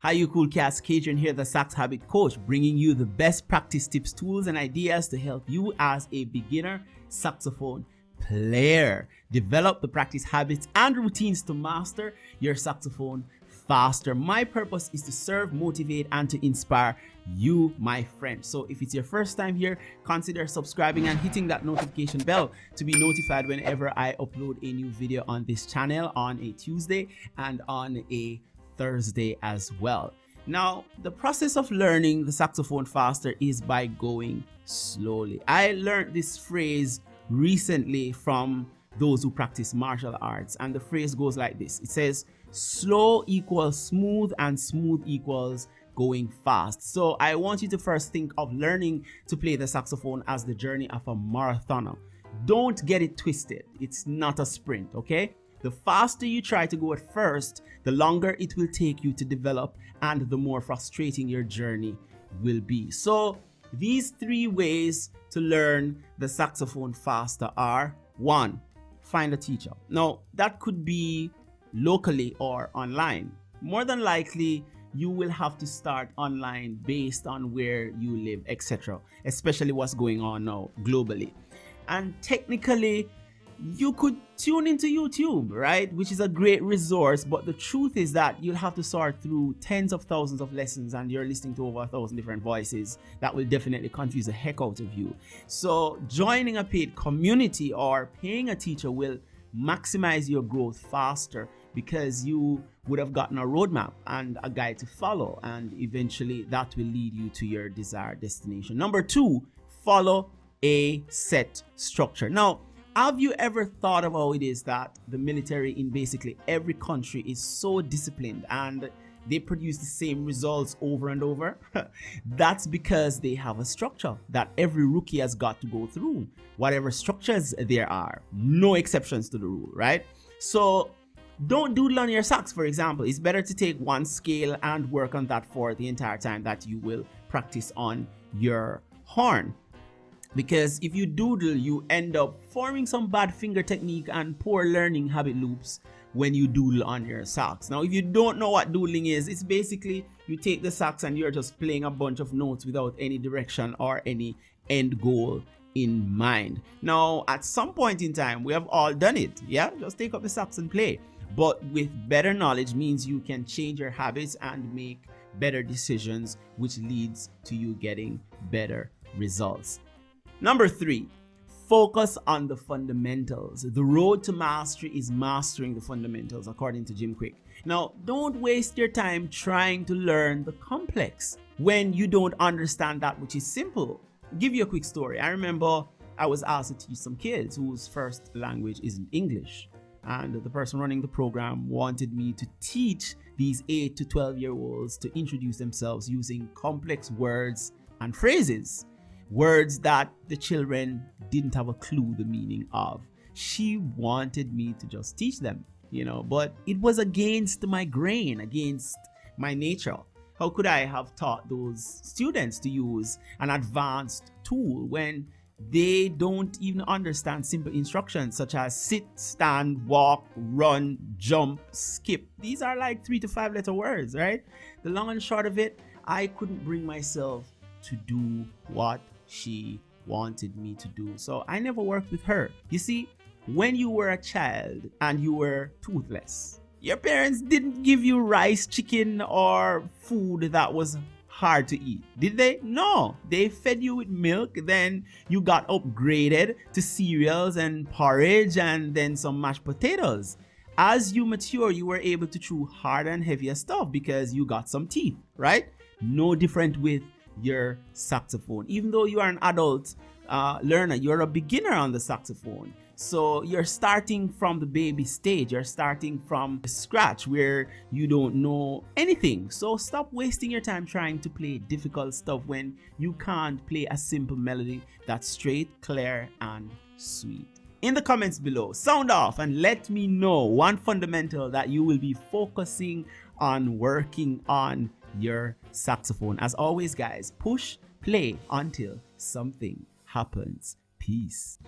Hi, you cool cats. Kadrian here, the Sax Habit Coach, bringing you the best practice tips, tools, and ideas to help you as a beginner saxophone player. Develop the practice habits and routines to master your saxophone faster. My purpose is to serve, motivate, and to inspire you, my friend. So if it's your first time here, consider subscribing and hitting that notification bell to be notified whenever I upload a new video on this channel on a Tuesday and on a Thursday as well. Now, the process of learning the saxophone faster is by going slowly. I learned this phrase recently from those who practice martial arts, and the phrase goes like this. It says, slow equals smooth and smooth equals going fast. So I want you to first think of learning to play the saxophone as the journey of a marathoner. Don't get it twisted. It's not a sprint, okay? The faster you try to go at first, the longer it will take you to develop and the more frustrating your journey will be. So these 3 ways to learn the saxophone faster are: 1, find a teacher. Now, that could be locally or online. More than likely, you will have to start online based on where you live, etc., especially what's going on now globally. And technically, you could tune into YouTube, right? Which is a great resource, but the truth is that you'll have to sort through tens of thousands of lessons and you're listening to over 1,000 different voices. That will definitely confuse the heck out of you. So joining a paid community or paying a teacher will maximize your growth faster because you would have gotten a roadmap and a guide to follow, and eventually that will lead you to your desired destination. Number 2, follow a set structure. Now, have you ever thought of how it is that the military in basically every country is so disciplined and they produce the same results over and over? That's because they have a structure that every rookie has got to go through. Whatever structures there are, no exceptions to the rule, right? So don't doodle on your sax, for example. It's better to take one scale and work on that for the entire time that you will practice on your horn. Because if you doodle, you end up forming some bad finger technique and poor learning habit loops when you doodle on your sax. Now, if you don't know what doodling is, it's basically you take the sax and you're just playing a bunch of notes without any direction or any end goal in mind. Now, at some point in time, we have all done it. Yeah, just take up the sax and play. But with better knowledge means you can change your habits and make better decisions, which leads to you getting better results. Number 3, focus on the fundamentals. The road to mastery is mastering the fundamentals, according to Jim Quick. Now, don't waste your time trying to learn the complex when you don't understand that which is simple. I'll give you a quick story. I remember I was asked to teach some kids whose first language isn't English. And the person running the program wanted me to teach these 8 to 12-year-olds to introduce themselves using complex words and phrases. Words that the children didn't have a clue the meaning of. She wanted me to just teach them, but it was against my grain, against my nature. How could I have taught those students to use an advanced tool when they don't even understand simple instructions such as sit, stand, walk, run, jump, skip? These are like 3 to 5 letter words, right? The long and short of it, I couldn't bring myself to do what she wanted me to do. So I never worked with her. You see, when you were a child and you were toothless, your parents didn't give you rice, chicken, or food that was hard to eat, did they? No, they fed you with milk, then you got upgraded to cereals and porridge and then some mashed potatoes. As you mature, you were able to chew harder and heavier stuff because you got some teeth, right? No different with your saxophone. Even though you are an adult learner, you're a beginner on the saxophone. So you're starting from the baby stage. You're starting from scratch where you don't know anything. So stop wasting your time trying to play difficult stuff when you can't play a simple melody that's straight, clear, and sweet. In the comments below, sound off and let me know one fundamental that you will be focusing on working on your saxophone. As always, guys, push play until something happens. Peace.